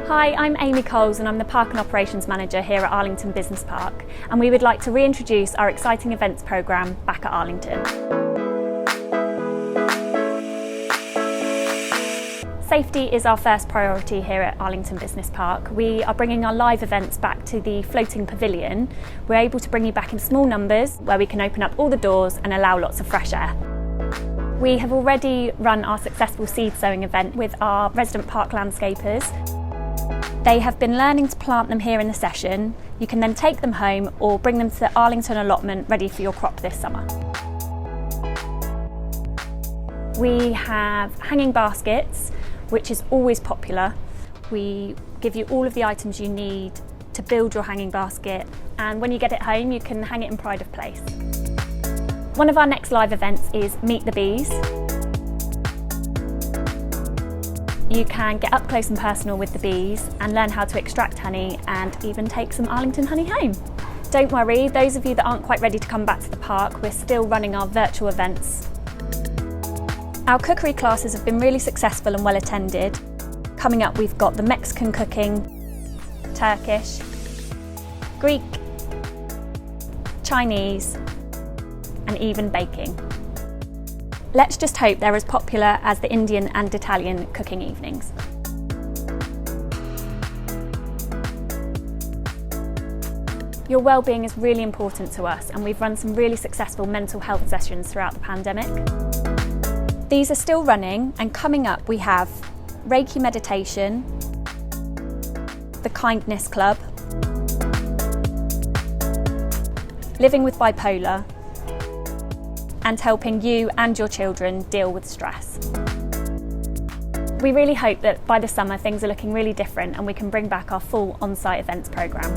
Hi, I'm Amy Coles and I'm the Park and Operations Manager here at Arlington Business Park, and we would like to reintroduce our exciting events programme back at Arlington. Safety is our first priority here at Arlington Business Park. We are bringing our live events back to the floating pavilion. We're able to bring you back in small numbers where we can open up all the doors and allow lots of fresh air. We have already run our successful seed sowing event with our resident park landscapers. They have been learning to plant them here in the session. You can then take them home or bring them to the Arlington allotment ready for your crop this summer. We have hanging baskets, which is always popular. We give you all of the items you need to build your hanging basket, and when you get it home you can hang it in pride of place. One of our next live events is Meet the Bees. You can get up close and personal with the bees and learn how to extract honey and even take some Arlington honey home. Don't worry, those of you that aren't quite ready to come back to the park, we're still running our virtual events. Our cookery classes have been really successful and well attended. Coming up we've got the Mexican cooking, Turkish, Greek, Chinese and even baking. Let's just hope they're as popular as the Indian and Italian cooking evenings. Your well-being is really important to us, and we've run some really successful mental health sessions throughout the pandemic. These are still running, and coming up we have Reiki meditation, the Kindness Club, living with bipolar, and helping you and your children deal with stress. We really hope that by the summer things are looking really different and we can bring back our full on-site events programme.